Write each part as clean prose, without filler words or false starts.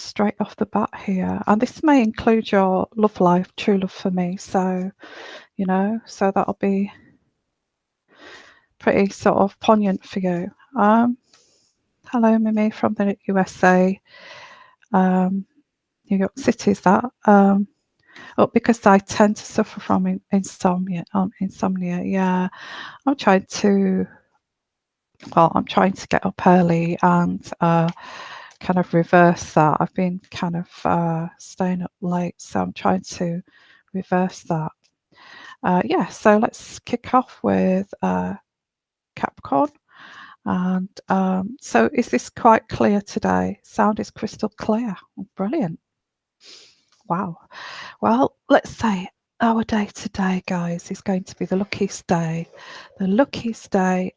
straight off the bat here. And this may include your love life, true love for me. So, you know, so that'll be pretty sort of poignant for you. Hello, Mimi from the USA. New York City is that. Because I tend to suffer from insomnia. Yeah, I'm trying to get up early and kind of reverse that. I've been kind of staying up late, so I'm trying to reverse that. Yeah, so let's kick off with Capricorn. And so is this quite clear today? Sound is crystal clear. Brilliant. Wow. Well, let's say our day today, guys, is going to be the luckiest day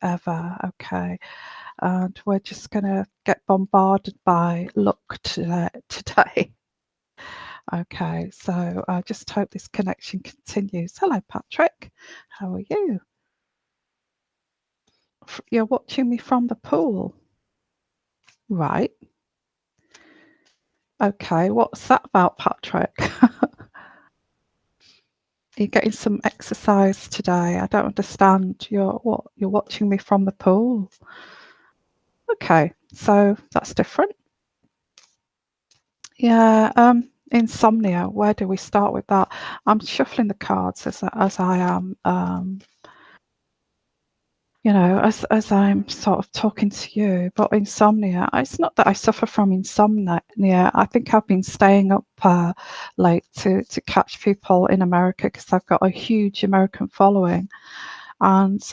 ever. Okay. And we're just going to get bombarded by luck today. Okay, so I just hope this connection continues. Hello, Patrick. How are you? You're watching me from the pool. Right. Okay, what's that about, Patrick? You're getting some exercise today. I don't understand. You're watching me from the pool. Okay, so that's different. Yeah, insomnia. Where do we start with that? I'm shuffling the cards as I am. You know, as I'm sort of talking to you, but insomnia, it's not that I suffer from insomnia. I think I've been staying up late to catch people in America because I've got a huge American following. And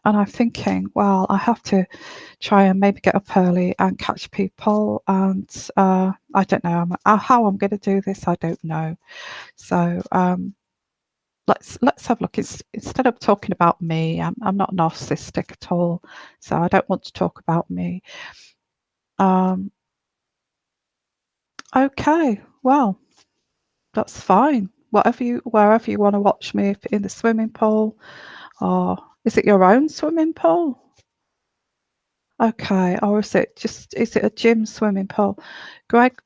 I'm thinking, well, I have to try and maybe get up early and catch people. And I don't know how I'm going to do this. I don't know. So let's have a look. Instead of talking about me, I'm not narcissistic at all, so I don't want to talk about me. Okay, well, that's fine. Wherever you want to watch me, if in the swimming pool, or is it your own swimming pool? Okay, or is it a gym swimming pool? Greg,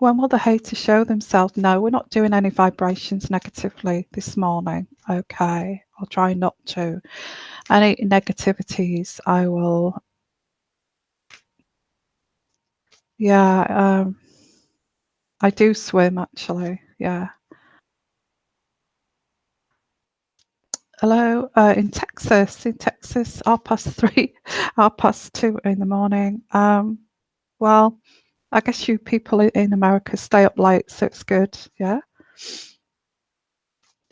when will the haters show themselves? No, we're not doing any vibrations negatively this morning. Okay, I'll try not to. Any negativities, I will. Yeah, I do swim actually. Yeah. Hello, in Texas, 3:30, 2:30 in the morning. Well, I guess you people in America stay up late, so it's good. Yeah.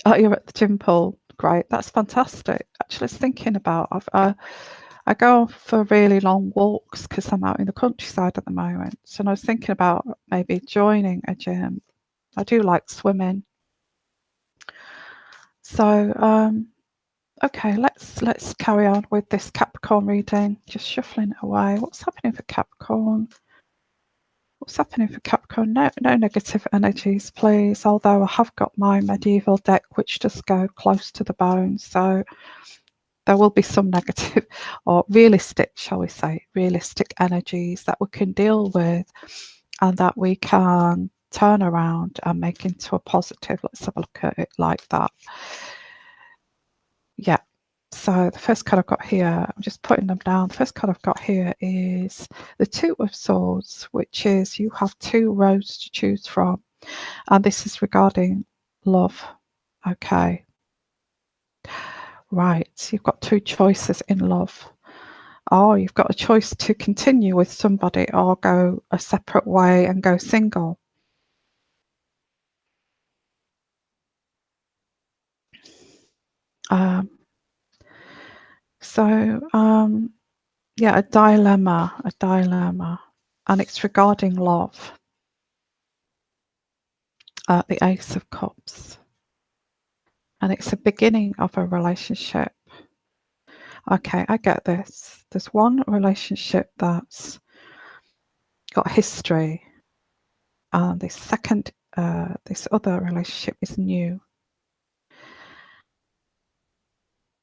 Oh, you're at the gym pool. Great. That's fantastic. Actually, I was thinking about I go for really long walks because I'm out in the countryside at the moment. So I was thinking about maybe joining a gym. I do like swimming. So okay, let's carry on with this Capricorn reading. Just shuffling it away. What's happening for Capricorn? What's happening for Capricorn? No negative energies, please. Although I have got my medieval deck, which does go close to the bone, so there will be some negative or realistic, shall we say, realistic energies that we can deal with and that we can turn around and make into a positive. Let's have a look at it like that. Yeah. So the first card I've got here, I'm just putting them down. The first card I've got here is the Two of Swords, which is you have two roads to choose from. And this is regarding love. Okay. Right. You've got two choices in love. Or you've got a choice to continue with somebody or go a separate way and go single. Yeah, a dilemma, and it's regarding love. The Ace of Cups, and it's the beginning of a relationship. Okay, I get this. There's one relationship that's got history, and this other relationship is new.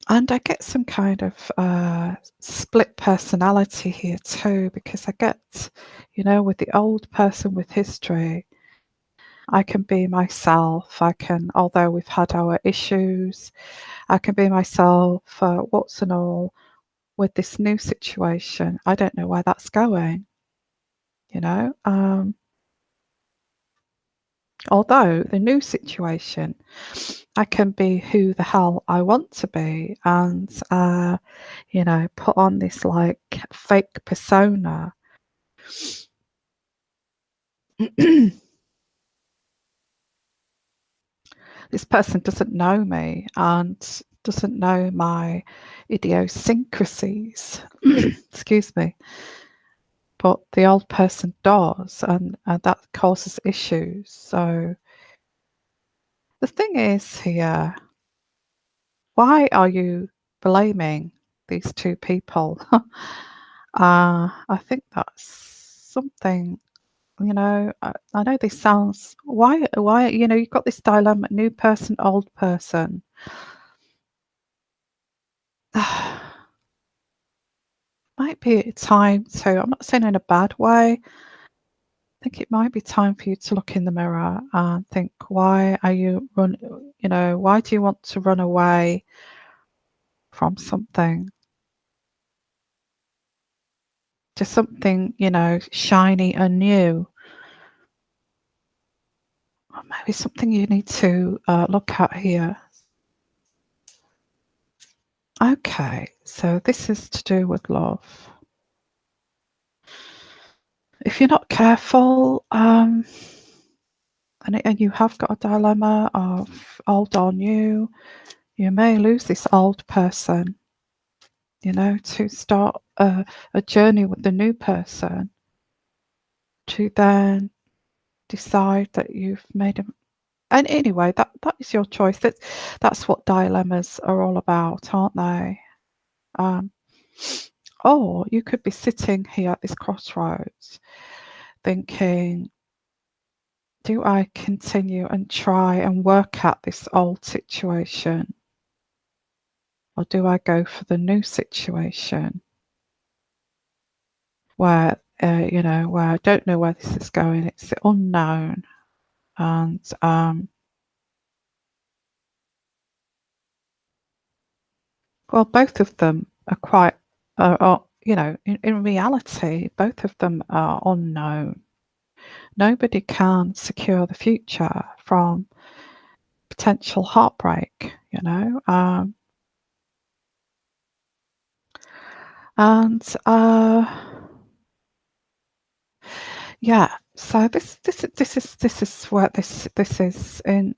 And I get some kind of split personality here too, because I get, with the old person with history, I can be myself. Although we've had our issues, I can be myself, what's and all. With this new situation, I don't know where that's going, you know. Although the new situation, I can be who the hell I want to be and, put on this like fake persona. This person doesn't know me and doesn't know my idiosyncrasies. Excuse me. But the old person does, and that causes issues. So the thing is here, why are you blaming these two people? I think that's something, I know this sounds, why, you've got this dilemma, new person, old person. Might be time to, I'm not saying in a bad way, I think it might be time for you to look in the mirror and think, why are you why do you want to run away from something? To something, shiny and new. Or maybe something you need to look at here. Okay, so this is to do with love. If you're not careful, and you have got a dilemma of old or new, you may lose this old person, to start a journey with the new person, to then decide that you've made a. And anyway, that is your choice. That's what dilemmas are all about, aren't they? Um, or you could be sitting here at this crossroads thinking, do I continue and try and work at this old situation? Or do I go for the new situation where, where I don't know where this is going? It's the unknown. And well, both of them are quite, in reality, both of them are unknown. Nobody can secure the future from potential heartbreak, and yeah. So this is where this is in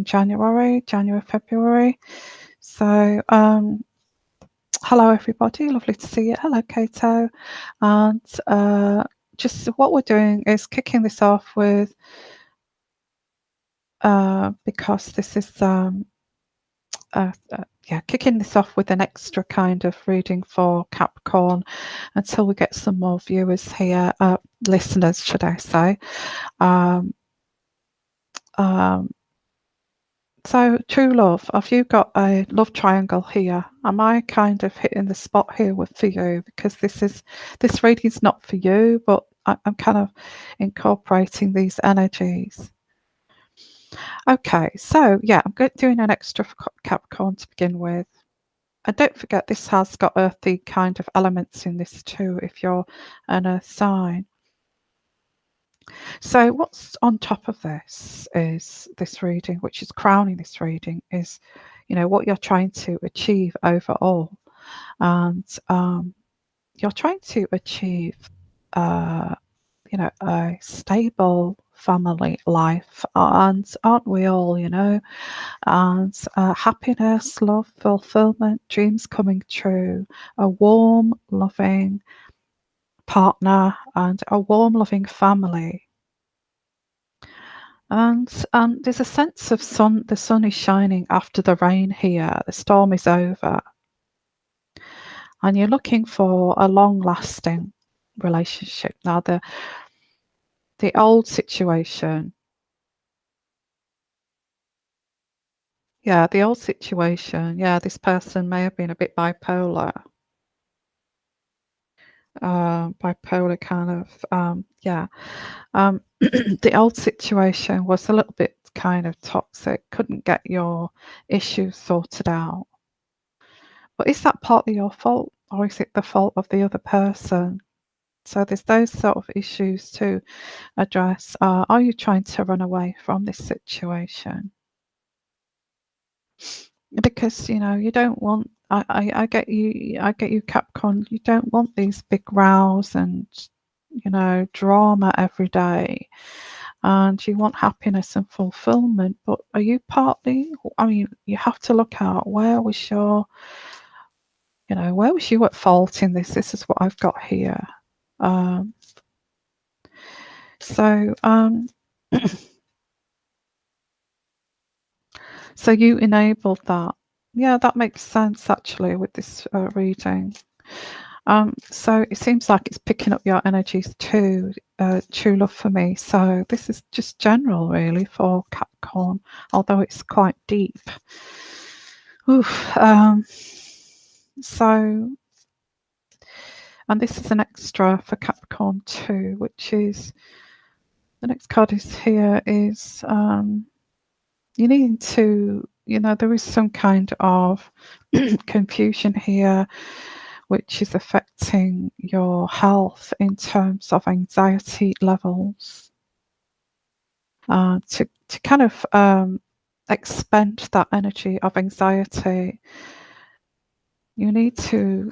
January, February. So hello everybody, lovely to see you. Hello Kato, and just what we're doing is kicking this off with because this is kicking this off with an extra kind of reading for Capricorn until we get some more viewers here, listeners, should I say. Um, um, so, true love, have you got a love triangle here? Am I kind of hitting the spot here for you? Because this reading's not for you, but I'm kind of incorporating these energies. Okay, so yeah, I'm doing an extra for Capricorn to begin with. And don't forget, this has got earthy kind of elements in this too, if you're an earth sign. So what's on top of this is this reading, which is crowning this reading, is, what you're trying to achieve overall. And you're trying to achieve, a stable family life. And aren't we all, and happiness, love, fulfillment, dreams coming true, a warm, loving partner, and a warm, loving family. And there's a sense of the sun is shining after the rain here, the storm is over, and you're looking for a long-lasting relationship. Now, the old situation, Yeah, the old situation. Yeah, this person may have been a bit bipolar. Bipolar kind of, yeah. The old situation was a little bit kind of toxic, couldn't get your issues sorted out. But is that partly your fault, or is it the fault of the other person? So there's those sort of issues to address. Are you trying to run away from this situation? Because you don't want. I get you. I get you, Capricorn. You don't want these big rows and drama every day, and you want happiness and fulfillment. But are you partly? I mean, you have to look at where was you at fault in this? This is what I've got here. Um, so, so you enabled that. Yeah, that makes sense actually with this reading. So it seems like it's picking up your energies too, true love for me. So this is just general really for Capricorn, although it's quite deep. Oof. So, and this is an extra for Capricorn too, which is the next card is here is you need to, there is some kind of confusion here which is affecting your health in terms of anxiety levels. To kind of expend that energy of anxiety, you need to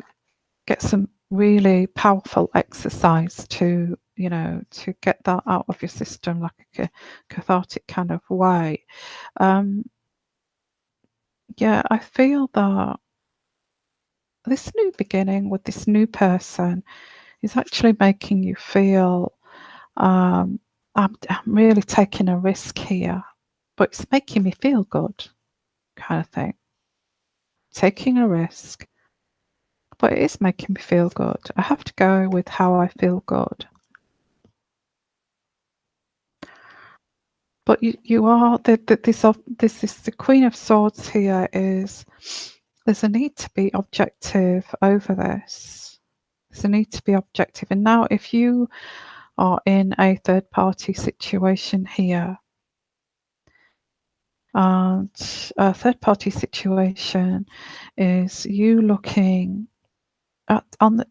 get some really powerful exercise to to get that out of your system, like a cathartic kind of way. Yeah, I feel that this new beginning with this new person is actually making you feel um, I'm really taking a risk here, but it's making me feel good, kind of thing. Taking a risk, but it is making me feel good. I have to go with how I feel good. But you are this is the Queen of Swords here. Is there's a need to be objective over this. There's a need to be objective, and now if you are in a third party situation here, and a third party situation is you looking at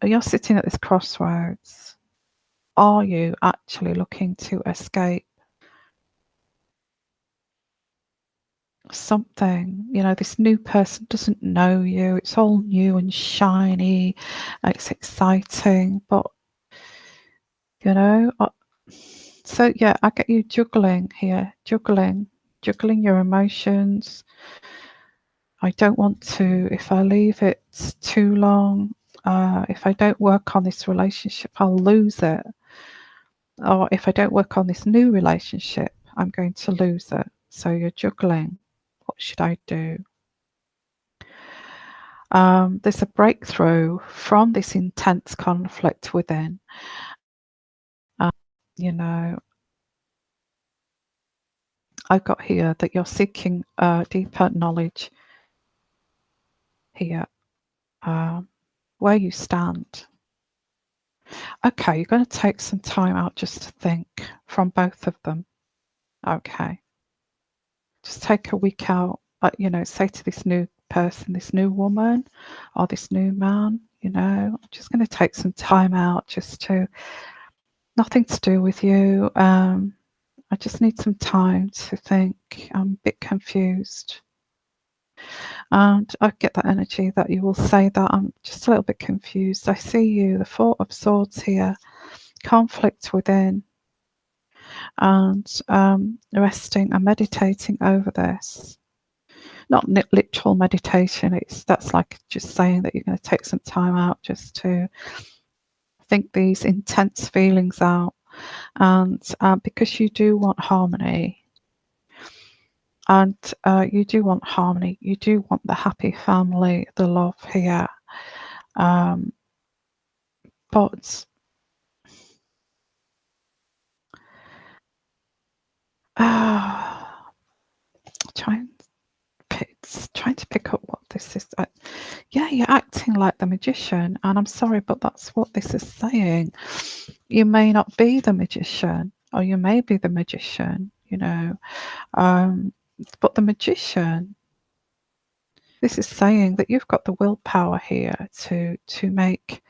you're sitting at this crossroads. Are you actually looking to escape something? This new person doesn't know you. It's all new and shiny. It's exciting, but you know. So yeah, I get you juggling here, juggling your emotions. I don't want to, if I leave it too long, if I don't work on this relationship, I'll lose it. Or if I don't work on this new relationship, I'm going to lose it. So you're juggling. What should I do? There's a breakthrough from this intense conflict within. Um, you know, I've got here that you're seeking deeper knowledge here, where you stand. Okay, you're going to take some time out just to think from both of them. Okay. Just take a week out, say to this new person, this new woman, or this new man, I'm just going to take some time out just to, nothing to do with you. I just need some time to think. I'm a bit confused. And I get that energy that you will say that I'm just a little bit confused. I see you, the Four of Swords here, conflict within, and resting and meditating over this. Not literal meditation, that's like just saying that you're going to take some time out just to think these intense feelings out. And because you do want harmony, and you do want harmony, you do want the happy family, the love here. But try and trying to pick up what this is. Yeah, you're acting like the magician, and I'm sorry, but that's what this is saying. You may not be the magician, or you may be the magician, you know. But the magician, this is saying that you've got the willpower here to make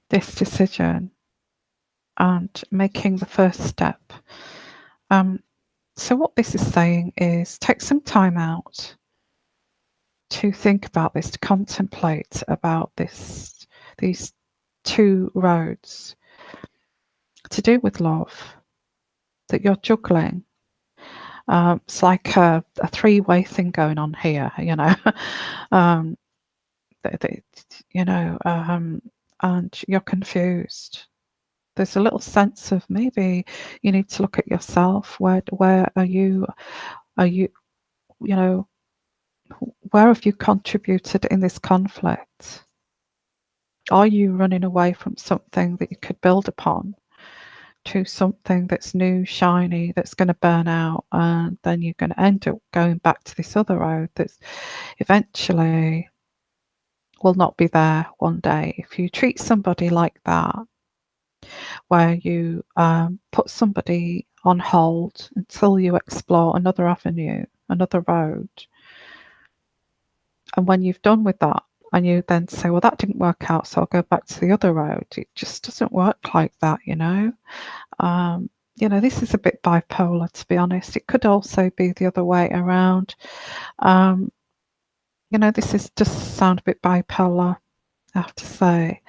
this decision and making the first step. So what this is saying is take some time out to think about this, to contemplate about these two roads to do with love that you're juggling. It's like a three-way thing going on here, you know. um, you know, and you're confused. There's a little sense of maybe you need to look at yourself. Where are you? Are you, you know, where have you contributed in this conflict? Are you running away from something that you could build upon to something that's new, shiny, that's going to burn out, and then you're going to end up going back to this other road that's eventually will not be there one day? If you treat somebody like that, where you put somebody on hold until you explore another avenue, another road, and when you've done with that, and you then say, well, that didn't work out, so I'll go back to the other road. It just doesn't work like that, you know. You know, this is a bit bipolar, to be honest. It could also be the other way around. You know, this is just sound a bit bipolar, I have to say.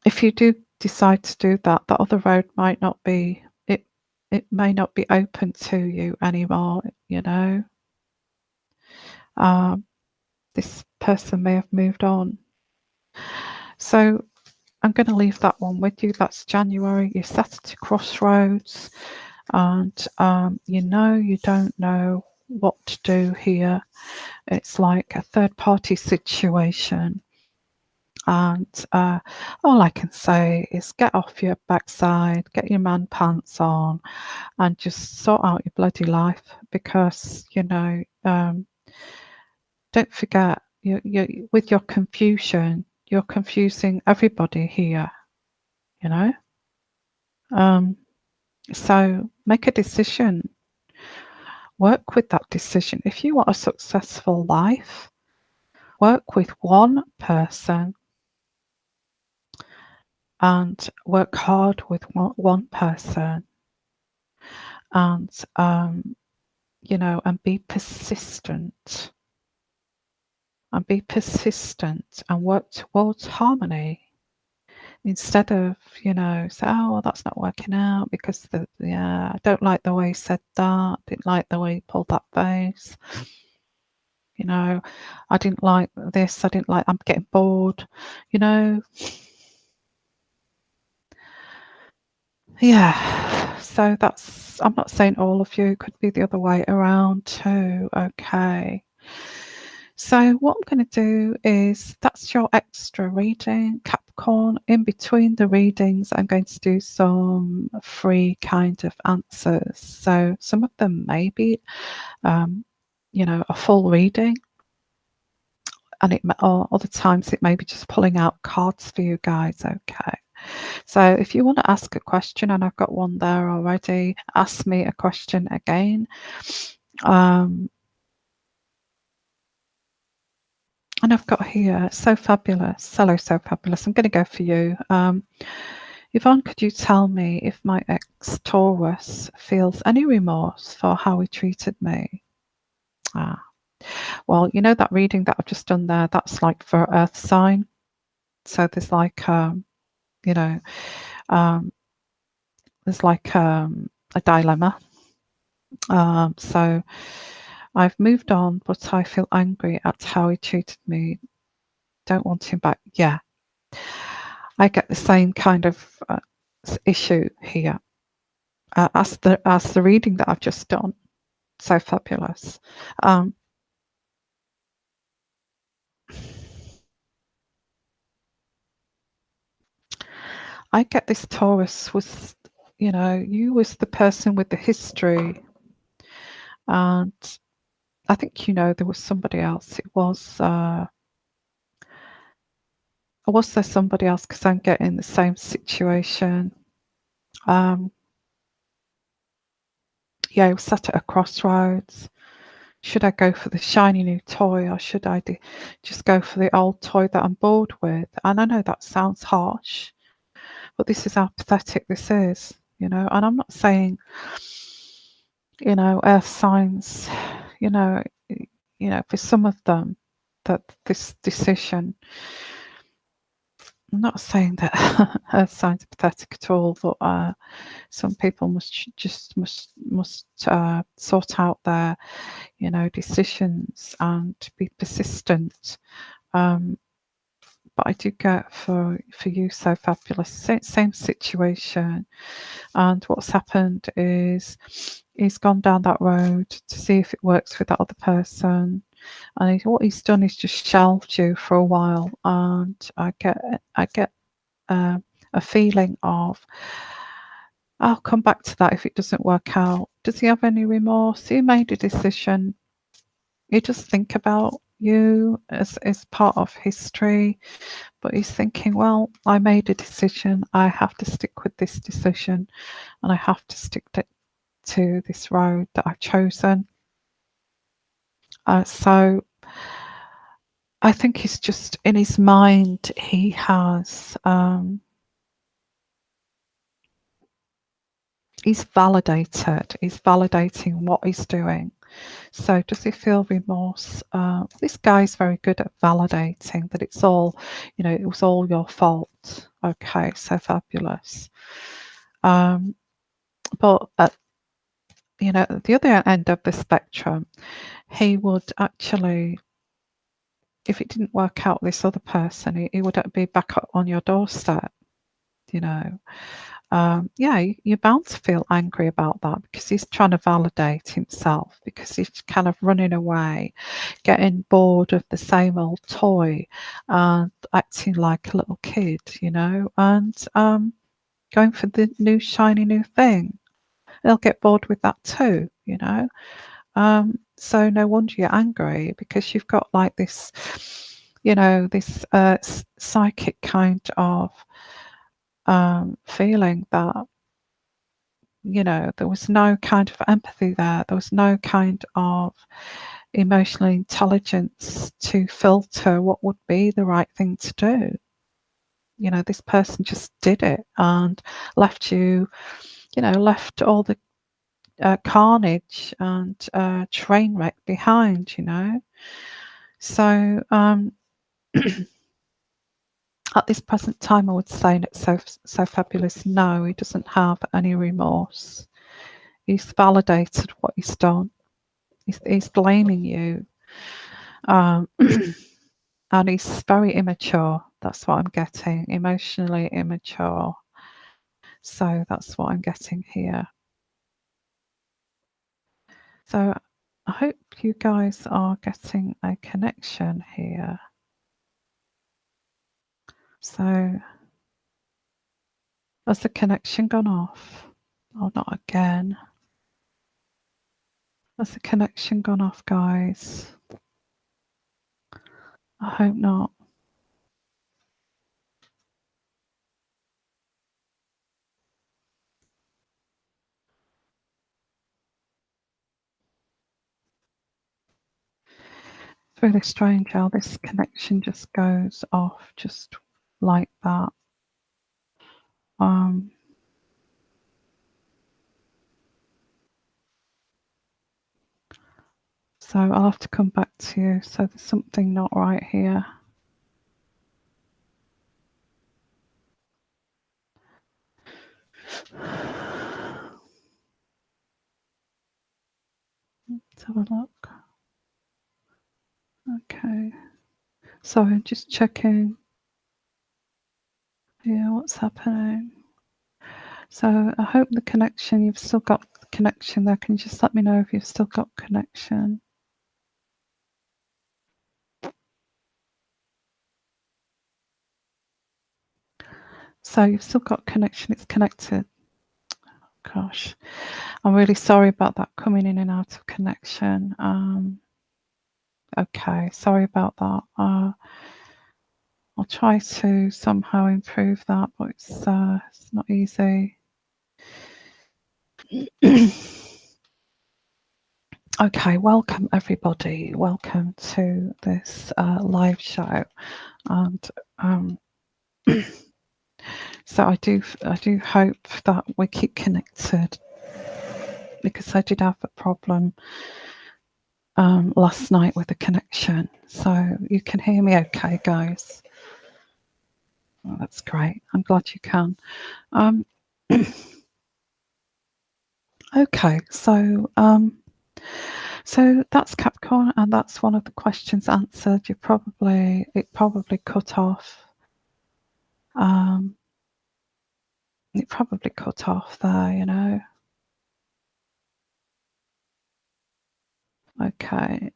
If you do decide to do that, that other road might not be, it may not be open to you anymore, you know. This person may have moved on. So I'm going to leave that one with you. That's January. You're sat at a crossroads, and you know you don't know what to do here. It's like a third-party situation. And all I can say is get off your backside, get your man pants on, and just sort out your bloody life, because, you know, don't forget, you with your confusion, you're confusing everybody here, you know. So make a decision. Work with that decision. If you want a successful life, work with one person and work hard with one person, and you know, and be persistent, and work towards harmony, instead of, you know, say, oh, well, that's not working out because I don't like the way he said that, didn't like the way he pulled that face, you know, I didn't like this, I'm getting bored, you know. Yeah, so that's, I'm not saying all of you, could be the other way around too. Okay. So what I'm going to do is, that's your extra reading, Capricorn. In between the readings, I'm going to do some free kind of answers. So some of them may be, you know, a full reading, and or other times it may be just pulling out cards for you guys. Okay. So if you want to ask a question, and I've got one there already, ask me a question again. And I've got here, so fabulous, hello, so fabulous. I'm going to go for you. Yvonne, could you tell me if my ex Taurus feels any remorse for how he treated me? Well, you know, that reading that I've just done there, that's like for Earth sign. So there's like, you know, there's like a dilemma. So I've moved on, but I feel angry at how he treated me. Don't want him back. Yeah, I get the same kind of issue here as the reading that I've just done. So fabulous. I get this Taurus was, you know, you was the person with the history, and I think there was somebody else. Was there somebody else? Because I'm getting the same situation. Yeah, he was sat at a crossroads. Should I go for the shiny new toy, or should I just go for the old toy that I'm bored with? And I know that sounds harsh, but this is how pathetic this is, And I'm not saying, earth signs, for some of them, that this decision, I'm not saying that earth signs are pathetic at all, but some people must sort out their, decisions and be persistent. But I do get for you, so fabulous, same situation. And what's happened is he's gone down that road to see if it works with that other person, and what he's done is just shelved you for a while. And I get a feeling of, I'll come back to that if it doesn't work out. Does he have any remorse? He made a decision. He does think about you as part of history, but he's thinking, well, I made a decision. I have to stick with this decision, and I have to stick to this road that I've chosen. So I think he's just in his mind. He has. He's validated. He's validating what he's doing. So does he feel remorse? This guy's very good at validating that it's all, it was all your fault. Okay, so fabulous. But at the other end of the spectrum, he would actually, if it didn't work out with this other person, he would be back up on your doorstep. Yeah, you're bound to feel angry about that, because he's trying to validate himself, because he's kind of running away, getting bored of the same old toy and acting like a little kid, and going for the new shiny new thing. They'll get bored with that too, So no wonder you're angry, because you've got like this, this psychic kind of feeling that, there was no kind of empathy there. There was no kind of emotional intelligence to filter what would be the right thing to do. This person just did it and left you, left all the carnage and train wreck behind, So at this present time, I would say that so fabulous, no, he doesn't have any remorse. He's validated what he's done. He's blaming you. And he's very immature. That's what I'm getting. Emotionally immature. So that's what I'm getting here. So I hope you guys are getting a connection here. So has the connection gone off? Oh, not again. Has the connection gone off, guys? I hope not. It's really strange how this connection just goes off just like that. So I'll have to come back to you. So there's something not right here. Let's have a look. Okay. So I'm just checking. Yeah, what's happening? So I hope the connection, you've still got the connection there. Can you just let me know if you've still got connection? So you've still got connection, it's connected. Gosh, I'm really sorry about that coming in and out of connection. Okay, sorry about that. I'll try to somehow improve that, but it's not easy. Okay, welcome everybody. Welcome to this live show, and so I do hope that we keep connected, because I did have a problem last night with the connection. So you can hear me okay, guys? Oh, that's great. I'm glad you can. Okay, so so that's Capricorn, and that's one of the questions answered. It probably cut off. It probably cut off there, you know. Okay.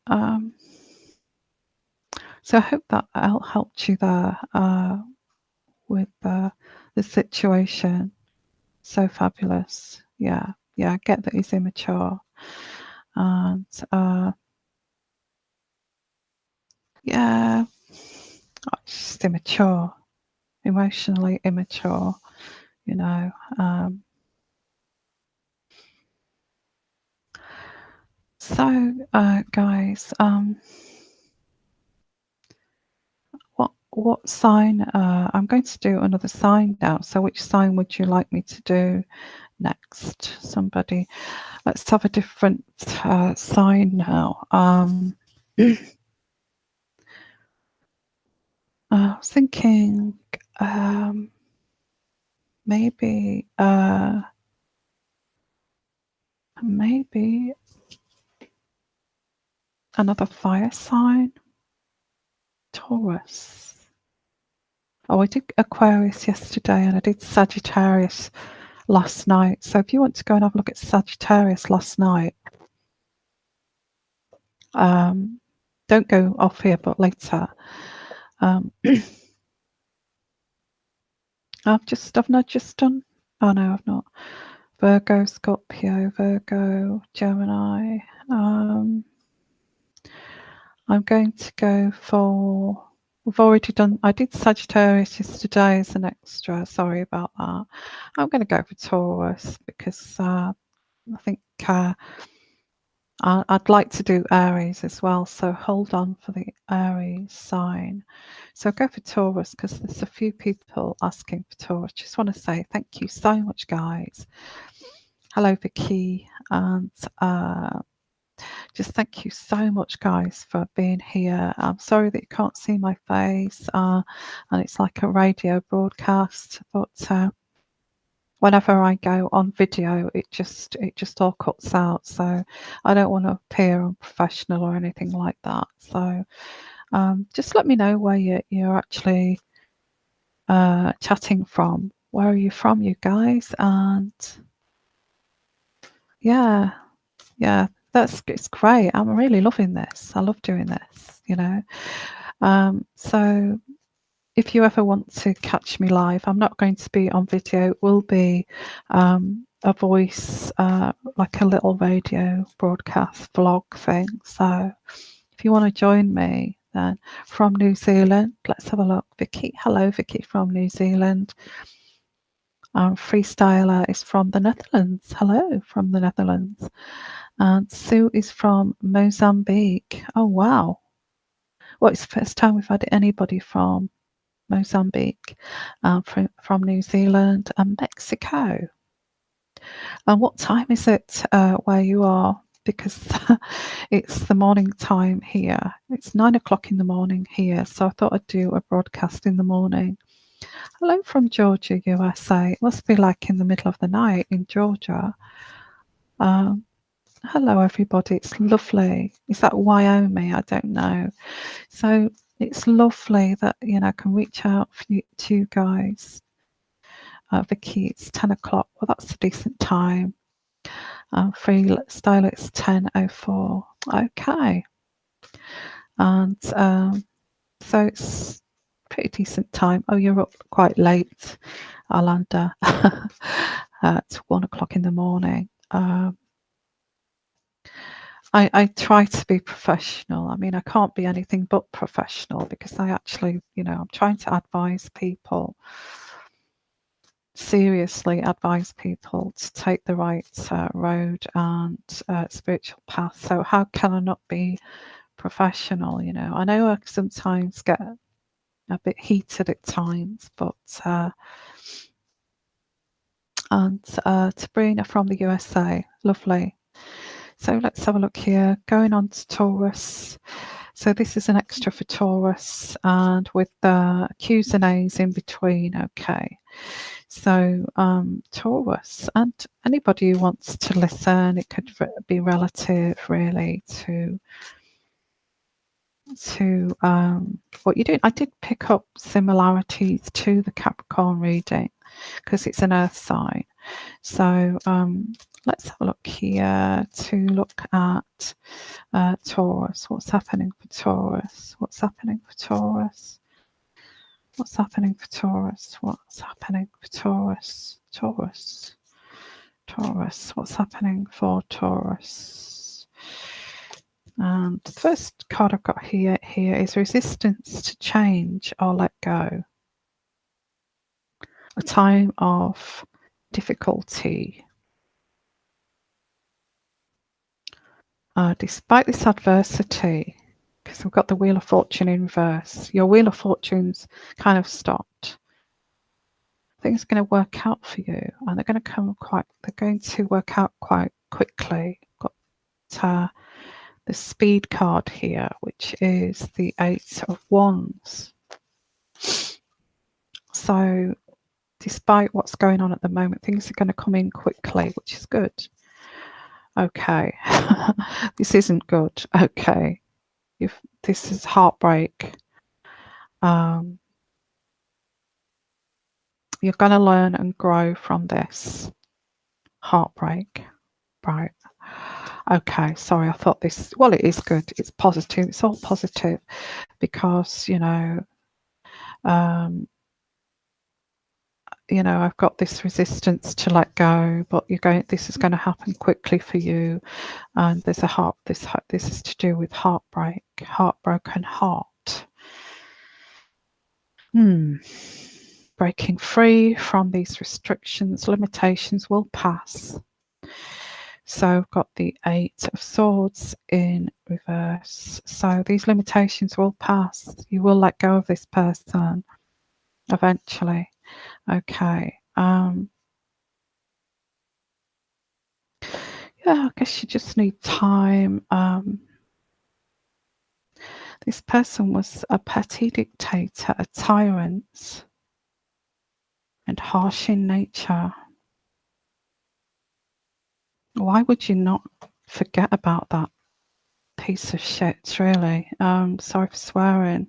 So I hope that helped you there with the situation. So fabulous. Yeah, I get that he's immature, and yeah, just immature, emotionally immature, you know. So guys, what sign? I'm going to do another sign now. So which sign would you like me to do next? Somebody, let's have a different sign now. I was thinking maybe another fire sign, Taurus. Oh, I did Aquarius yesterday, and I did Sagittarius last night. So if you want to go and have a look at Sagittarius last night, don't go off here, but later. I've not just done. Oh no, I've not. Virgo, Scorpio, Virgo, Gemini. I'm going to go for. We've already done. I did Sagittarius yesterday as an extra. Sorry about that. I'm going to go for Taurus because I think I'd like to do Aries as well. So hold on for the Aries sign. So go for Taurus because there's a few people asking for Taurus. Just want to say thank you so much, guys. Hello, Vicky, and just thank you so much, guys, for being here. I'm sorry that you can't see my face, and it's like a radio broadcast, but whenever I go on video, it just all cuts out. So I don't want to appear unprofessional or anything like that. So just let me know where you're actually chatting from. Where are you from, you guys? And yeah, it's great. I'm really loving this. I love doing this, you know. So if you ever want to catch me live, I'm not going to be on video. It will be a voice, like a little radio broadcast vlog thing. So if you want to join me, then from New Zealand, let's have a look. Vicky, hello, Vicky from New Zealand. Freestyler is from the Netherlands. Hello from the Netherlands. And Sue is from Mozambique. Oh, wow. Well, it's the first time we've had anybody from Mozambique, from New Zealand and Mexico. And what time is it where you are? Because it's the morning time here. It's 9 o'clock in the morning here. So I thought I'd do a broadcast in the morning. Hello from Georgia, USA. It must be like in the middle of the night in Georgia. Hello, everybody. It's lovely. Is that Wyoming? I don't know. So it's lovely that, you know, I can reach out to you guys. Vicky, it's 10 o'clock. Well, that's a decent time. Freestyle, it's 10:04. Okay. And so it's pretty decent time. Oh, you're up quite late, Alanda. It's 1 o'clock in the morning. I try to be professional. I mean, I can't be anything but professional because I actually, I'm trying to advise people, seriously advise people to take the right road and spiritual path. So how can I not be professional? I know I sometimes get a bit heated at times, but and Sabrina from the USA, lovely. So let's have a look here. Going on to Taurus. So this is an extra for Taurus, and with the Q's and A's in between. Okay. So Taurus, and anybody who wants to listen, it could be relative, really, to what you're doing. I did pick up similarities to the Capricorn reading because it's an earth sign. So let's have a look here to look at Taurus. What's happening for Taurus? What's happening for Taurus? What's happening for Taurus? What's happening for Taurus? Taurus. Taurus. What's happening for Taurus? And the first card I've got here is resistance to change or let go. A time of difficulty. Despite this adversity, because we've got the Wheel of Fortune in reverse, your Wheel of Fortune's kind of stopped. Things are going to work out for you, and they're going to work out quite quickly. Got the Speed card here, which is the 8 of Wands. So despite what's going on at the moment, things are going to come in quickly, which is good. Okay. This isn't good. Okay. This is heartbreak. You're going to learn and grow from this heartbreak. Right. Okay. Sorry. I thought this, well, it is good. It's positive. It's all positive because, I've got this resistance to let go, but this is going to happen quickly for you. And there's this is to do with heartbreak, heartbroken heart. Breaking free from these restrictions, limitations will pass. So I've got the 8 of Swords in reverse. So these limitations will pass. You will let go of this person eventually. Okay. Yeah, I guess you just need time. This person was a petty dictator, a tyrant, and harsh in nature. Why would you not forget about that piece of shit, really? Sorry for swearing.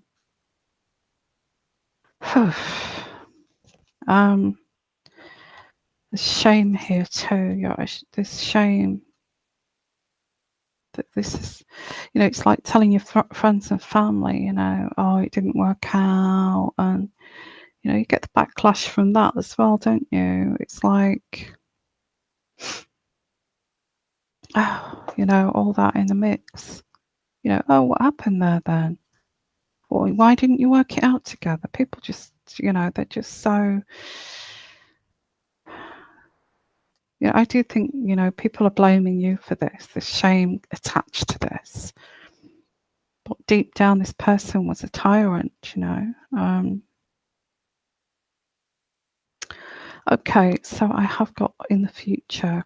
There's shame here too. There's shame that this is, it's like telling your friends and family, oh, it didn't work out, and you get the backlash from that as well, don't you? It's like, oh, all that in the mix. Oh, what happened there then? Well, why didn't you work it out together? People just, they're just so. I do think, people are blaming you for this. There's shame attached to this. But deep down, this person was a tyrant, Okay, so I have got in the future,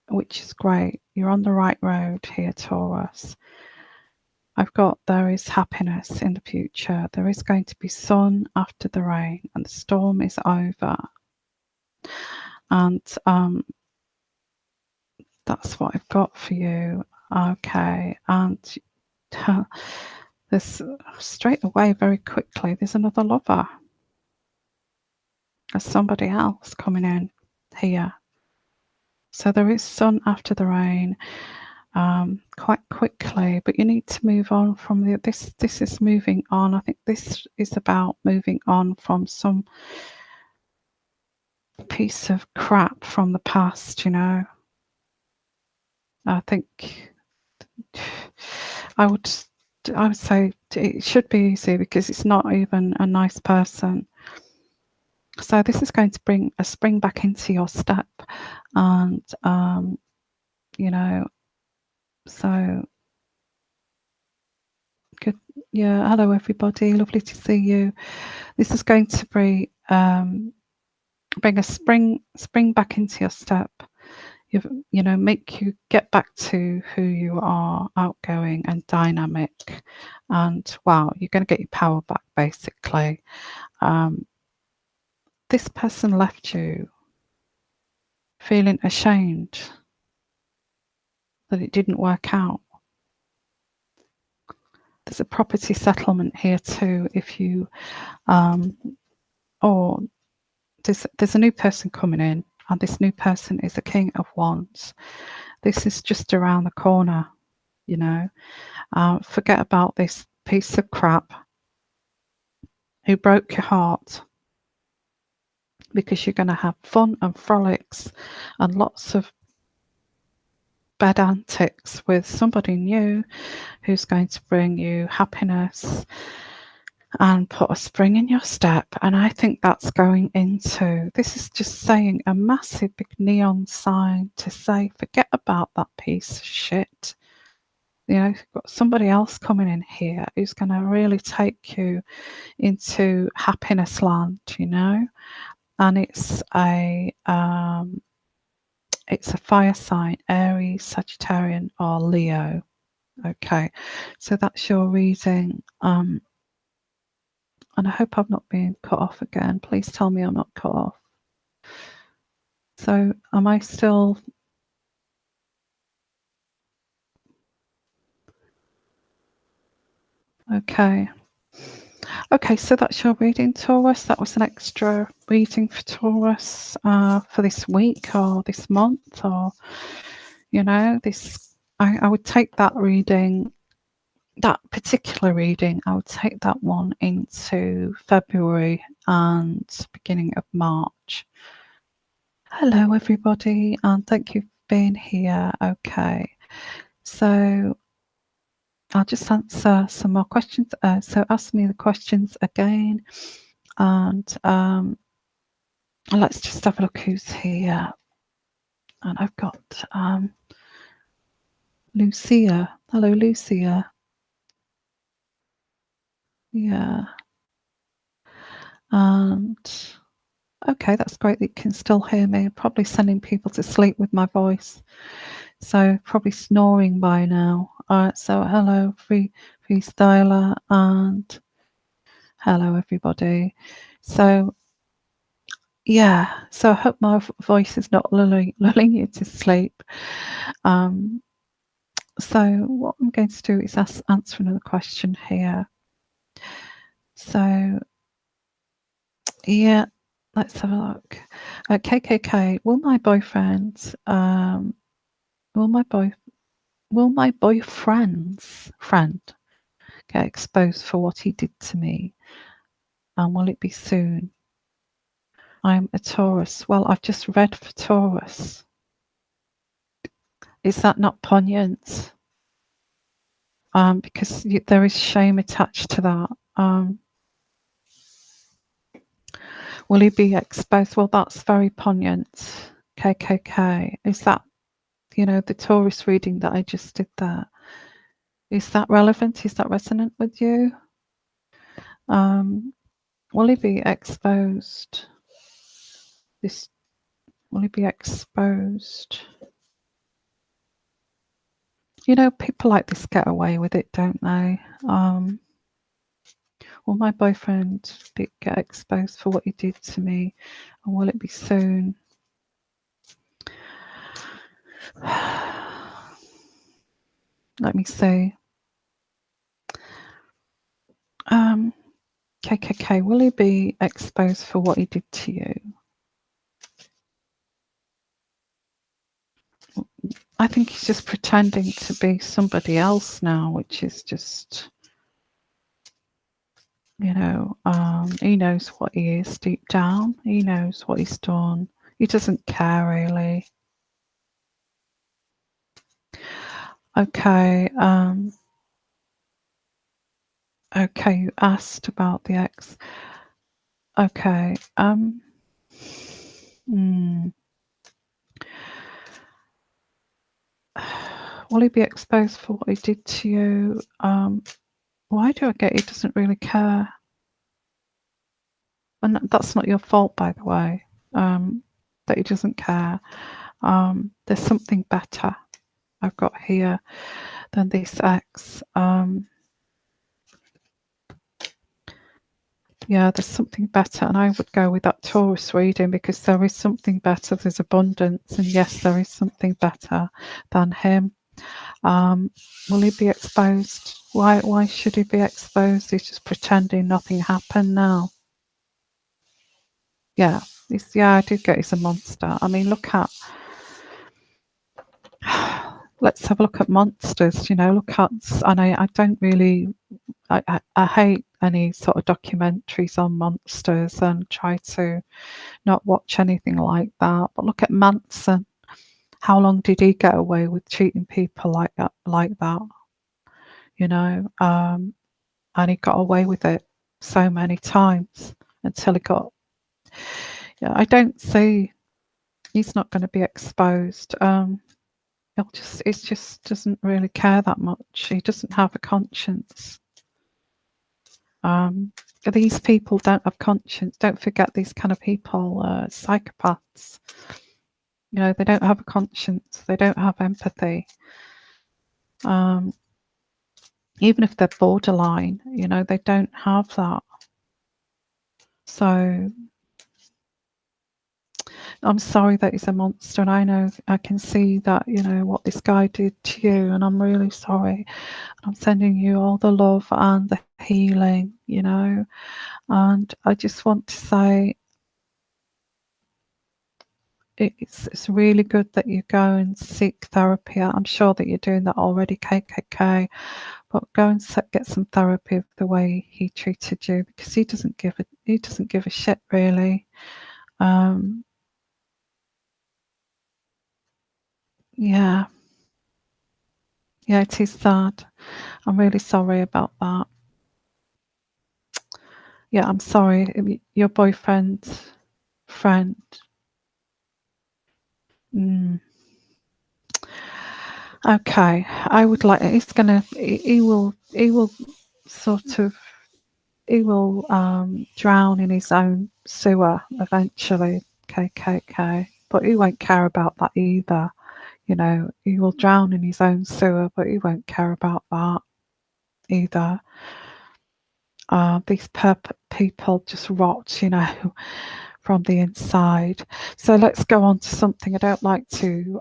which is great. You're on the right road here, Taurus. I've got there is happiness in the future. There is going to be sun after the rain, and the storm is over. And that's what I've got for you. Okay, and there's straight away, very quickly, there's another lover. There's somebody else coming in here. So there is sun after the rain, quite quickly, but you need to move on from this is moving on. I think this is about moving on from some piece of crap from the past, I think I would say it should be easy because it's not even a nice person. So this is going to bring a spring back into your step, and you know, so good. Yeah, hello everybody, lovely to see you. This is going to bring a spring back into your step. You know, make you get back to who you are, outgoing and dynamic, and wow, you're going to get your power back basically. This person left you feeling ashamed that it didn't work out. There's a property settlement here too. If you or there's a new person coming in, and this new person is a King of Wands. This is just around the corner, you know. Forget about this piece of crap who broke your heart, because you're going to have fun and frolics and lots of bad antics with somebody new who's going to bring you happiness and put a spring in your step. And I think that's going into, this is just saying a massive big neon sign to say, forget about that piece of shit. You know, you've got somebody else coming in here who's going to really take you into happiness land, you know. And it's a fire sign, Aries, Sagittarian, or Leo. Okay, so that's your reading. And I hope I'm not being cut off again. Please tell me I'm not cut off. So am I still? Okay. Okay, so that's your reading, Taurus. That was an extra reading for Taurus for this week or this month, or, you know, this. I would take that reading, that particular reading, I would take that one into February and beginning of March. Hello, everybody, and thank you for being here. Okay, so I'll just answer some more questions. So ask me the questions again, and let's just have a look who's here. And I've got Lucia. Hello, Lucia. Yeah. And okay, that's great that you can still hear me. I'm probably sending people to sleep with my voice, so probably snoring by now. So hello, freestyler, and hello everybody. So yeah, so I hope my voice is not lulling you to sleep. So what I'm going to do is answer another question here. So yeah, let's have a look. KKK, will my boyfriend's friend get exposed for what he did to me? And will it be soon? I'm a Taurus. Well, I've just read for Taurus. Is that not poignant? Because there is shame attached to that. Will he be exposed? Well, that's very poignant. KKK. Is that, you know, the Taurus reading that I just did there? Is that relevant? Is that resonant with you? Will he be exposed? Will he be exposed? You know, people like this get away with it, don't they? Will my boyfriend get exposed for what he did to me? And will it be soon? Let me see. KKK, will he be exposed for what he did to you? I think he's just pretending to be somebody else now, which is just, you know, he knows what he is deep down. He knows what he's done. He doesn't care really. Okay. Okay, you asked about the ex. Okay. Will he be exposed for what he did to you? Why do I get he doesn't really care? And that's not your fault, by the way, that he doesn't care. There's something better I've got here than this ex. Yeah, there's something better, and I would go with that Taurus reading because there is something better. There's abundance, and yes, there is something better than him. Will he be exposed? Why should he be exposed? He's just pretending nothing happened now. Yeah, I did get he's a monster. I mean, look at. Let's have a look at monsters. Look at, and I don't really. I hate any sort of documentaries on monsters and try to not watch anything like that. But look at Manson. How long did he get away with treating people like that? And he got away with it so many times until he got. Yeah, I don't see. He's not going to be exposed. It just doesn't really care that much. He doesn't have a conscience. These people don't have conscience. Don't forget these kind of people, psychopaths. They don't have a conscience. They don't have empathy. Even if they're borderline, they don't have that. So I'm sorry that he's a monster, and I know I can see that, what this guy did to you, and I'm really sorry. I'm sending you all the love and the healing, and I just want to say it's really good that you go and seek therapy. I'm sure that you're doing that already, KKK, but go and get some therapy of the way he treated you, because he doesn't give a shit, really. Yeah, it is sad. I'm really sorry about that. Yeah, I'm sorry. Your boyfriend's friend. Okay, I would like. He will sort of. He will drown in his own sewer eventually. KKK, but he won't care about that either. He will drown in his own sewer, but he won't care about that either. These people just rot, from the inside. So let's go on to something. I don't like to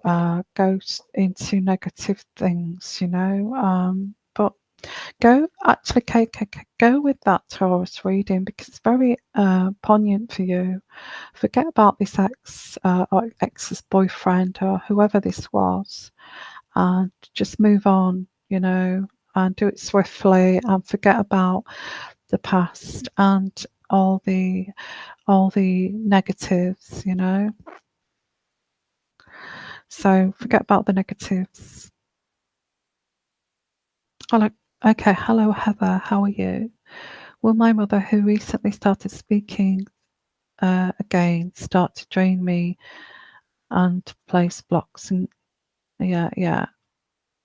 go into negative things, but go with that Taurus reading, because it's very poignant for you. Forget about this ex or ex's boyfriend or whoever this was, and just move on, and do it swiftly, and forget about the past and all the negatives, So forget about the negatives. Okay, hello Heather, how are you? Will my mother, who recently started speaking again, start to drain me and place blocks? And yeah.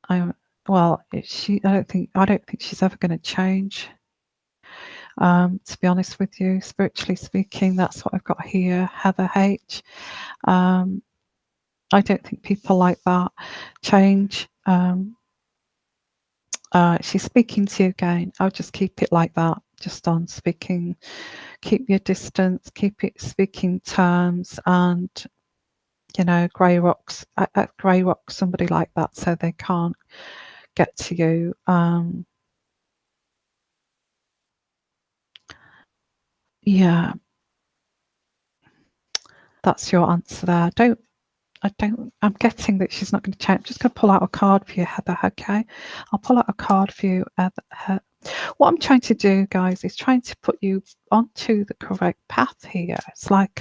I don't think she's ever going to change. To be honest with you, spiritually speaking, that's what I've got here, Heather H. I don't think people like that change. She's speaking to you again. I'll just keep it like that, just on speaking. Keep your distance, keep it speaking terms, and grey rocks, somebody like that, so they can't get to you. Yeah, that's your answer there. I'm getting that she's not going to change. I'm just going to pull out a card for you, Heather, okay? I'll pull out a card for you. What I'm trying to do, guys, is trying to put you onto the correct path here. It's like,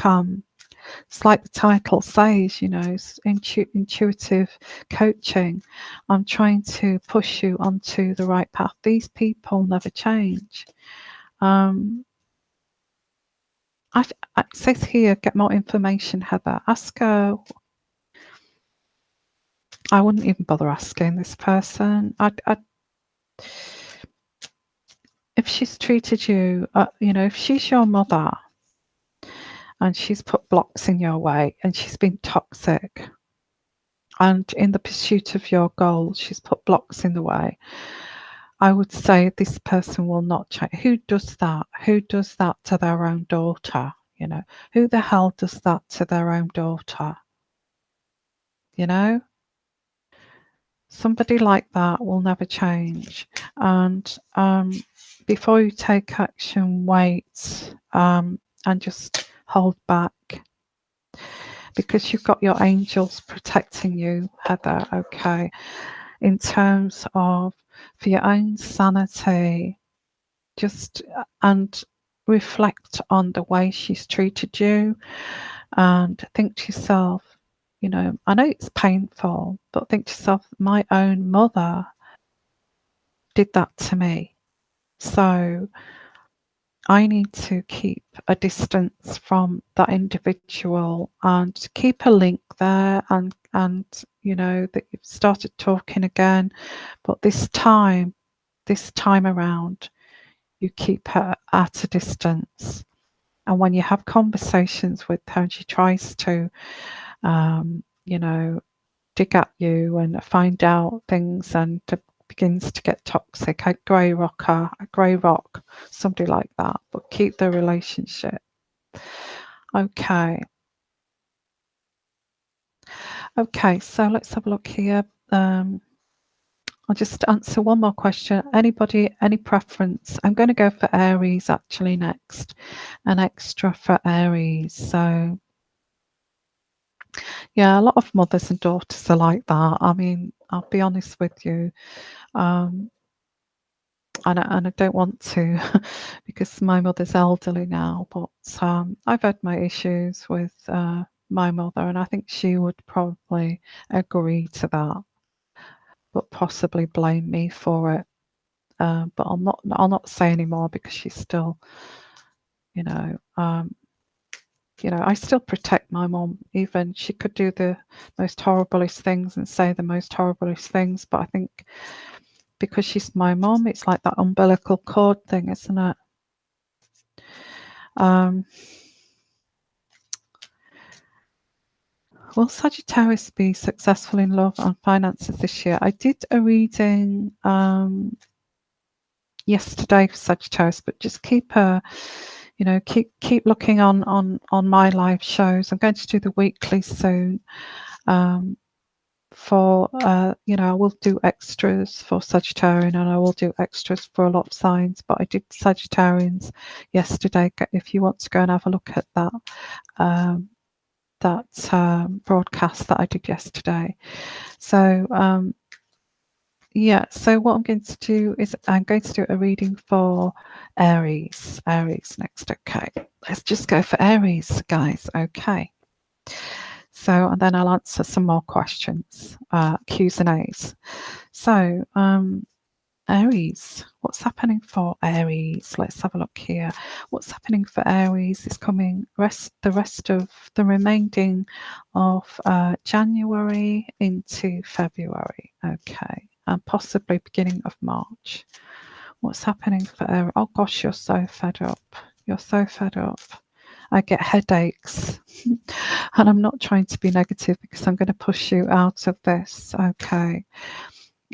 It's like the title says, you know, it's intuitive coaching. I'm trying to push you onto the right path. These people never change. It says here, get more information, Heather. Ask her. I wouldn't even bother asking this person. If she's treated you, you know, if she's your mother and she's put blocks in your way and she's been toxic, and in the pursuit of your goals, she's put blocks in the way, I would say this person will not change. Who does that? Who does that to their own daughter? You know, who the hell does that to their own daughter? You know, somebody like that will never change. And before you take action, wait and just hold back, because you've got your angels protecting you, Heather. Okay, in terms of for your own sanity, just and reflect on the way she's treated you and think to yourself, you know, I know it's painful, but think to yourself, my own mother did that to me. So I need to keep a distance from that individual and keep a link there, and you know that you've started talking again, but this time around you keep her at a distance. And when you have conversations with her and she tries to you know, dig at you and find out things and begins to get toxic, a grey rock, somebody like that, but keep the relationship. Okay. Okay, so let's have a look here. I'll just answer one more question. Anybody, any preference? I'm going to go for Aries actually next, an extra for Aries. So yeah, a lot of mothers and daughters are like that. I mean, I'll be honest with you. And I don't want to because my mother's elderly now, but I've had my issues with my mother, and I think she would probably agree to that, but possibly blame me for it. But I'll not say anymore because she's still, you know, I still protect my mom. Even she could do the most horriblest things and say the most horriblest things, but I think because she's my mom, it's like that umbilical cord thing, isn't it? Will Sagittarius be successful in love and finances this year? I did a reading yesterday for Sagittarius, but just keep keep looking on my live shows. I'm going to do the weekly soon. I will do extras for Sagittarian and I will do extras for a lot of signs, but I did Sagittarians yesterday. If you want to go and have a look at that broadcast that I did yesterday. So so what I'm going to do is I'm going to do a reading for Aries next. Okay, let's just go for Aries, guys. Okay. So, and then I'll answer some more questions, Q's and A's. So, Aries, what's happening for Aries? Let's have a look here. What's happening for Aries is coming the rest of the remaining of January into February. Okay, and possibly beginning of March. What's happening for Aries? Oh gosh, you're so fed up. You're so fed up. I get headaches. And I'm not trying to be negative because I'm going to push you out of this. Okay.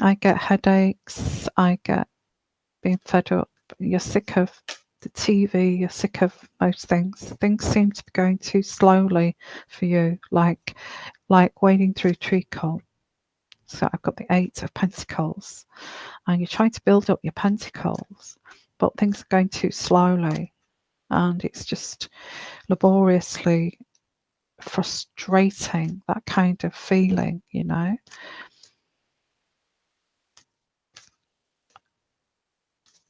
I get headaches. I get being fed up. You're sick of the TV. You're sick of most things. Things seem to be going too slowly for you, like wading through treacle. So I've got the 8 of Pentacles, and you're trying to build up your Pentacles, but things are going too slowly, and it's just laboriously frustrating, that kind of feeling, you know.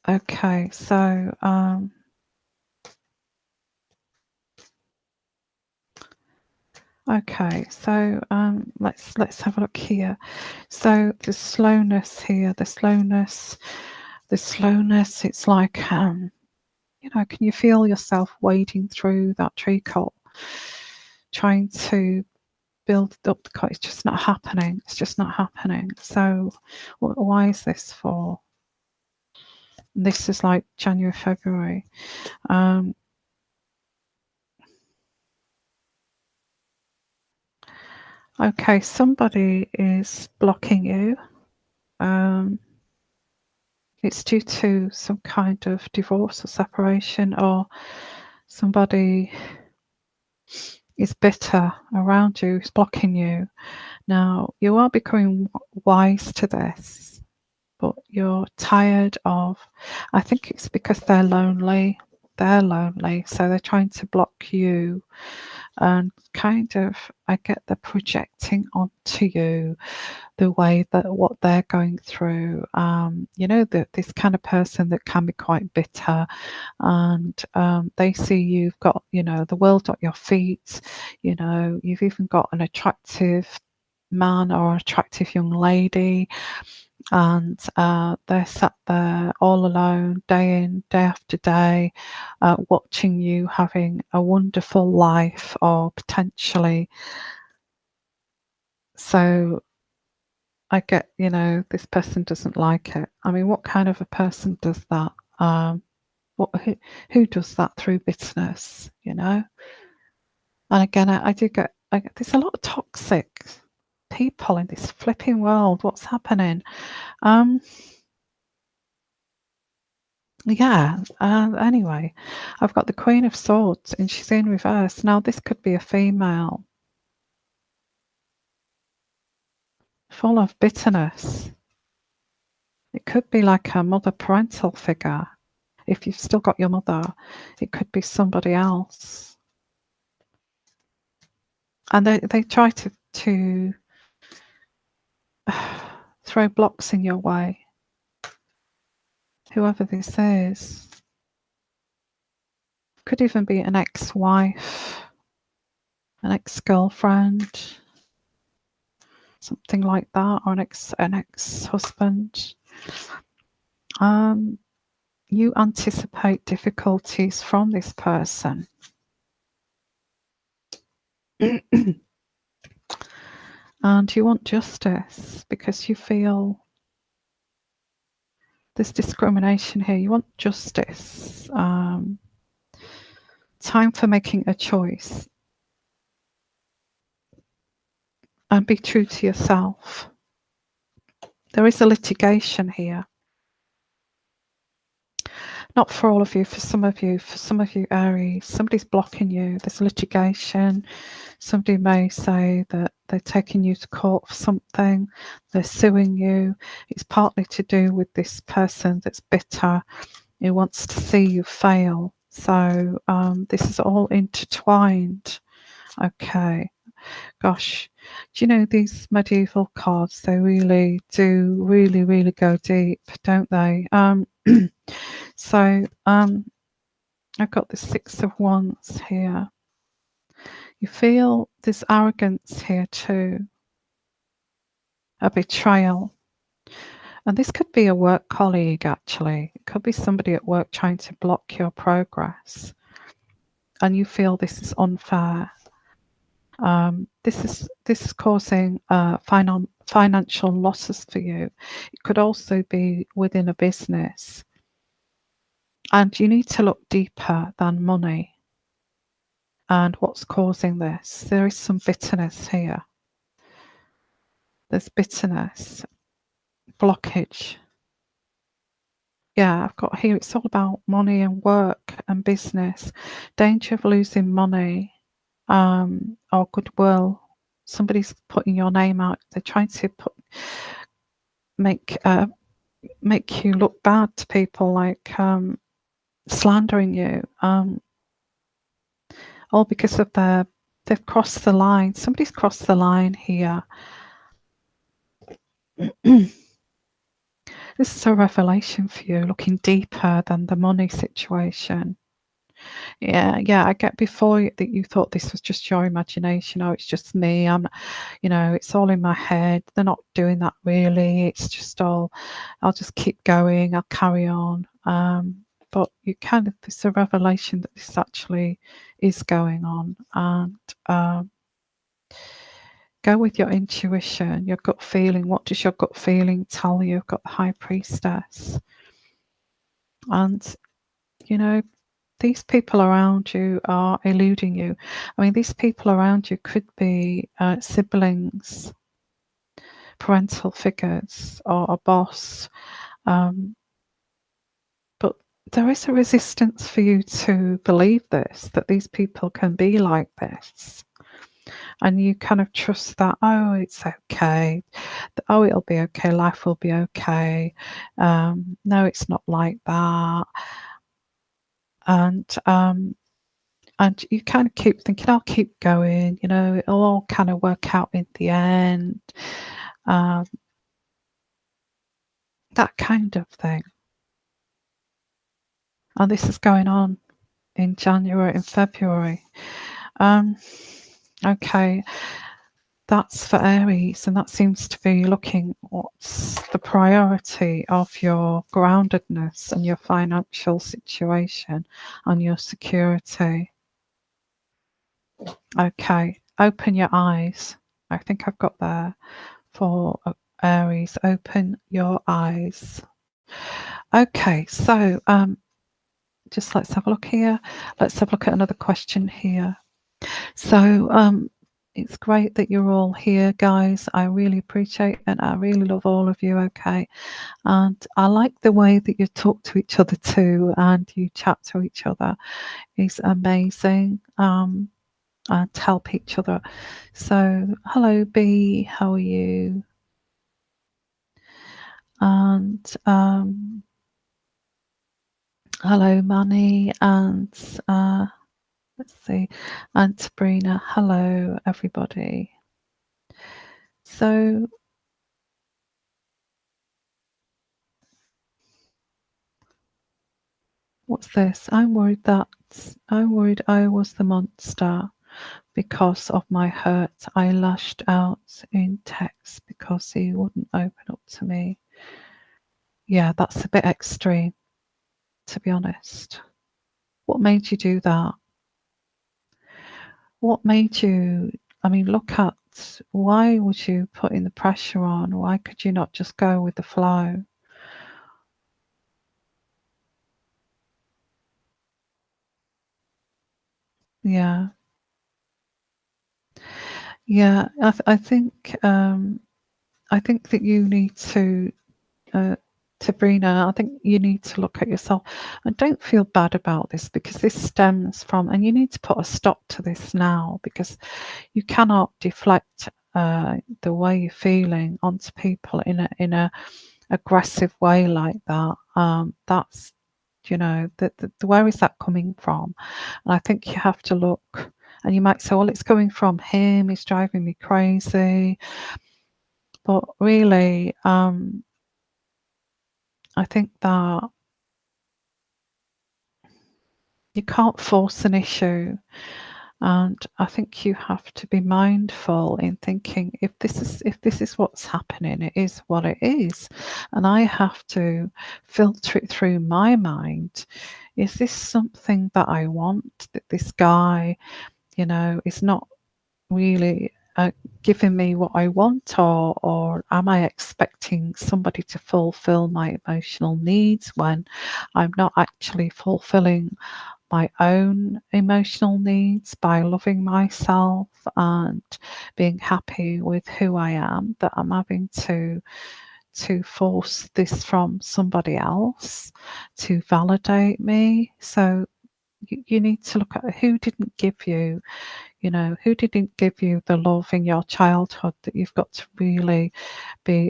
Okay, so Okay, so let's have a look here. So the slowness here, the slowness. It's like can you feel yourself wading through that treacle, trying to build up the cut? It's just not happening. It's just not happening. So why is this for? This is like January, February. Okay, somebody is blocking you. It's due to some kind of divorce or separation, or somebody is bitter around you, is blocking you. Now, you are becoming wise to this, but you're tired of, I think it's because they're lonely. They're lonely, so they're trying to block you, and kind of, I get they're projecting onto you the way that what they're going through. This kind of person that can be quite bitter, and they see you've got, the world at your feet. You've even got an attractive man or attractive young lady, and they're sat there all alone, day in, day after day, watching you having a wonderful life, or potentially. So I get, this person doesn't like it. I mean, what kind of a person does that? Who does that through bitterness, And again, I do get, there's a lot of toxic people in this flipping world. What's happening? Yeah, anyway, I've got the Queen of Swords and she's in reverse. Now, this could be a female full of bitterness. It could be like a mother parental figure. If you've still got your mother, it could be somebody else. And they try to throw blocks in your way. Whoever this is. Could even be an ex-wife, an ex-girlfriend, something like that, or an ex-husband. You anticipate difficulties from this person. And you want justice because you feel there's discrimination here. You want justice. Time for making a choice. And be true to yourself. There is a litigation here. Not for all of you, for some of you, Aries, somebody's blocking you. There's litigation. Somebody may say that they're taking you to court for something. They're suing you. It's partly to do with this person that's bitter, who wants to see you fail. So this is all intertwined. Okay. Gosh, do you know these medieval cards, they really do really go deep, don't they? So I've got the Six of Wands here. You feel this arrogance here too, a betrayal. And this could be a work colleague, actually. It could be somebody at work trying to block your progress. And you feel this is unfair. This is causing financial losses for you. It could also be within a business. And you need to look deeper than money and what's causing this. There is some bitterness here. There's bitterness, blockage. Yeah, I've got here, it's all about money and work and business. Danger of losing money or goodwill. Somebody's putting your name out. They're trying to make you look bad to people, like slandering you. All because of they've crossed the line. Somebody's crossed the line here. This is a revelation for you, looking deeper than the money situation. Yeah, I get before that you thought this was just your imagination. Oh, it's just me. It's all in my head. They're not doing that really. It's just all, I'll just keep going. I'll carry on. But it's a revelation that this actually is going on. And go with your intuition, your gut feeling. What does your gut feeling tell you? You've got the High Priestess. And, these people around you are eluding you. I mean, these people around you could be siblings, parental figures, or a boss. But there is a resistance for you to believe this, that these people can be like this. And you kind of trust that, oh, it's okay. Oh, it'll be okay. Life will be okay. No, it's not like that. And you kind of keep thinking, I'll keep going, it'll all kind of work out in the end. That kind of thing. And this is going on in January and February. Okay, that's for Aries, and that seems to be looking what's the priority of your groundedness and your financial situation and your security. Okay, open your eyes. I think I've got there for Aries. Open your eyes. Okay, so just let's have a look here. Let's have a look at another question here. So it's great that you're all here, guys. I really appreciate it, and I really love all of you. Okay, and I like the way that you talk to each other too, and you chat to each other. It's amazing. And help each other. So hello B, how are you? And hello Manny, and let's see, and Sabrina. Hello everybody. So what's this? I'm worried I was the monster because of my hurt. I lashed out in text because he wouldn't open up to me. Yeah, that's a bit extreme, to be honest. What made you do that? What made you, I mean, look at, why was you putting the pressure on? Why could you not just go with the flow? Yeah. Yeah, I think that you need to, Sabrina, I think you need to look at yourself and don't feel bad about this, because this stems from, and you need to put a stop to this now, because you cannot deflect the way you're feeling onto people in a aggressive way like that. That's, where is that coming from? And I think you have to look, and you might say, well, it's coming from him, he's driving me crazy. But really, I think that you can't force an issue. And I think you have to be mindful in thinking, if this is what's happening, it is what it is. And I have to filter it through my mind. Is this something that I want? That this guy, is not really giving me what I want, or am I expecting somebody to fulfill my emotional needs when I'm not actually fulfilling my own emotional needs by loving myself and being happy with who I am, that I'm having to force this from somebody else to validate me? So you need to look at who didn't give you, who didn't give you the love in your childhood, that you've got to really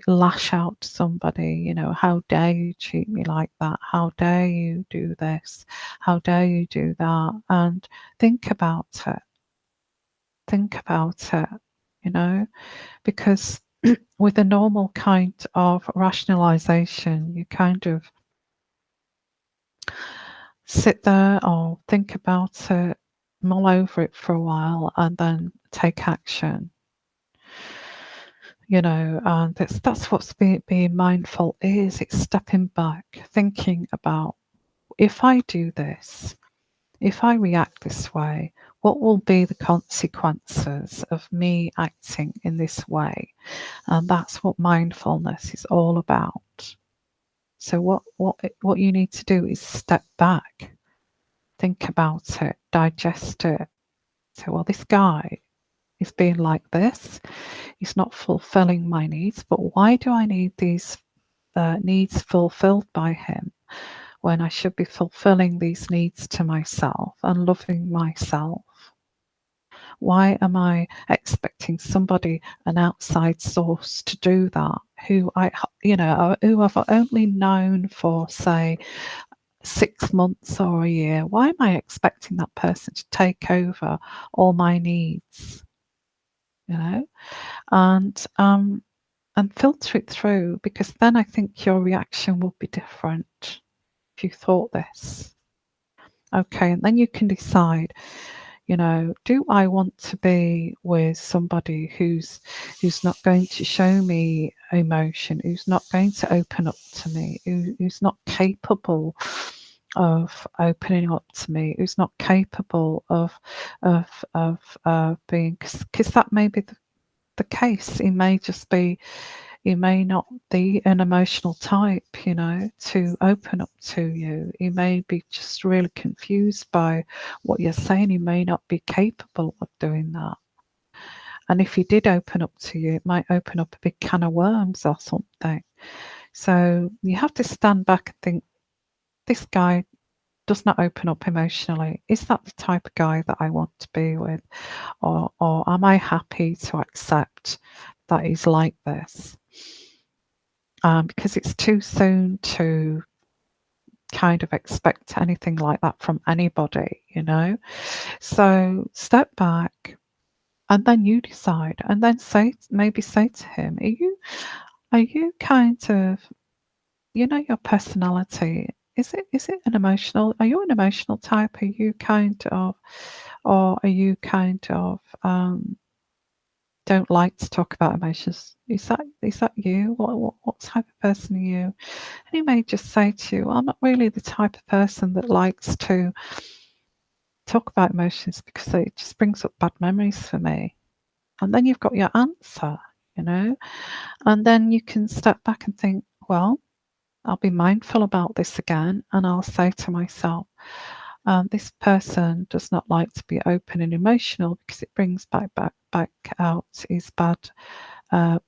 lash out to somebody. How dare you treat me like that? How dare you do this? How dare you do that? And think about it. Think about it, because with a normal kind of rationalization, you kind of sit there or think about it, mull over it for a while, and then take action. You know, and that's what's being mindful is. It's stepping back, thinking about, if I do this, if I react this way, what will be the consequences of me acting in this way? And that's what mindfulness is all about. So what you need to do is step back, think about it, digest it. So, well, this guy is being like this. He's not fulfilling my needs, but why do I need these needs fulfilled by him when I should be fulfilling these needs to myself and loving myself? Why am I expecting somebody, an outside source, to do that? Who who I've only known for, say, 6 months or a year? Why am I expecting that person to take over all my needs? You know, and filter it through, because then I think your reaction will be different if you thought this. Okay, and then you can decide, you know, do I want to be with somebody who's not going to show me emotion, who's not going to open up to me, who's not capable of opening up to me, who's not capable of being, because that may be the case. He may not be an emotional type, you know, to open up to you. He may be just really confused by what you're saying. He may not be capable of doing that. And if he did open up to you, it might open up a big can of worms or something. So you have to stand back and think, this guy does not open up emotionally. Is that the type of guy that I want to be with? Or am I happy to accept that he's like this? Because it's too soon to kind of expect anything like that from anybody, you know. So step back, and then you decide, and then maybe say to him, are you kind of, you know, your personality, is it an emotional, are you an emotional type? Are you kind of, or are you kind of don't like to talk about emotions? Is that you? What type of person are you? And he may just say to you, I'm not really the type of person that likes to talk about emotions because it just brings up bad memories for me. And then you've got your answer, you know, and then you can step back and think, well, I'll be mindful about this again, and I'll say to myself, this person does not like to be open and emotional because it brings back out his bad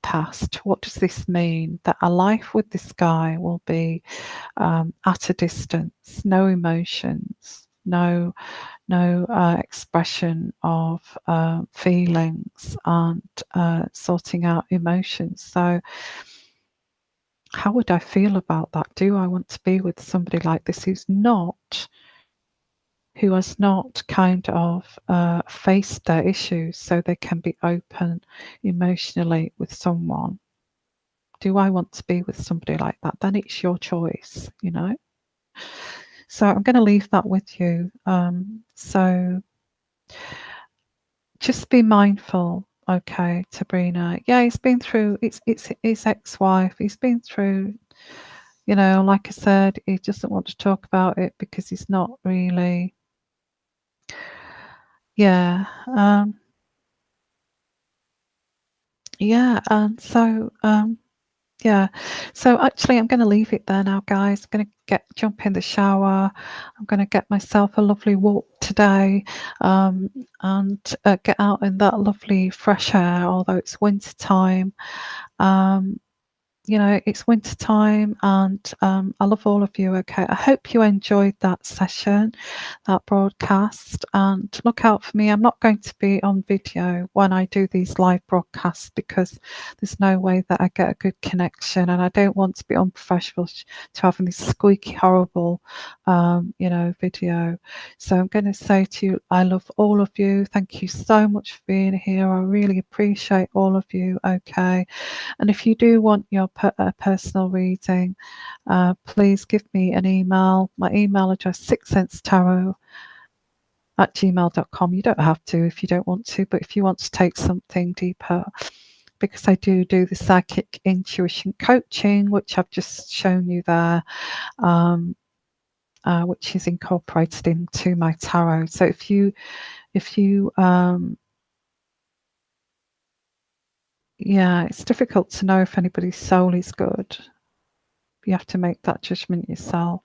past. What does this mean? That a life with this guy will be at a distance, no emotions, no expression of feelings, and sorting out emotions. So how would I feel about that? Do I want to be with somebody like this who has not kind of faced their issues so they can be open emotionally with someone? Do I want to be with somebody like that? Then it's your choice, you know. So I'm going to leave that with you. So just be mindful, okay, Sabrina. Yeah, he's been through, it's his ex-wife. He's been through, you know, like I said, he doesn't want to talk about it because he's not really, yeah. Yeah, and so yeah. So actually I'm going to leave it there now, guys. I'm going to jump in the shower. I'm going to get myself a lovely walk today, and get out in that lovely fresh air, although it's winter time. You know, it's winter time, and I love all of you. Okay, I hope you enjoyed that session, that broadcast, and look out for me. I'm not going to be on video when I do these live broadcasts because there's no way that I get a good connection, and I don't want to be unprofessional to having this squeaky, horrible, you know, video. So I'm going to say to you, I love all of you. Thank you so much for being here. I really appreciate all of you. Okay, and if you do want your a personal reading, please give me an email. My email address, sixsensetarot@gmail.com. You don't have to if you don't want to, but if you want to take something deeper, because I do the psychic intuition coaching, which I've just shown you there, which is incorporated into my tarot. So if you yeah, it's difficult to know if anybody's soul is good. You have to make that judgment yourself.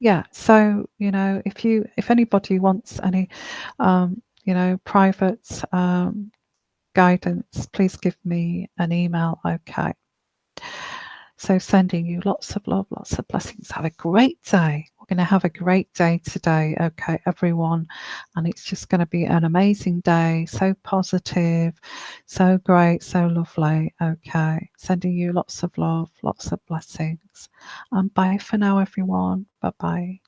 Yeah, so if anybody wants any private guidance, please give me an email. Okay. So sending you lots of love, lots of blessings. Have a great day. We're going to have a great day today, okay, everyone. And it's just going to be an amazing day. So positive, so great, so lovely. Okay. Sending you lots of love, lots of blessings. And bye for now, everyone. Bye-bye.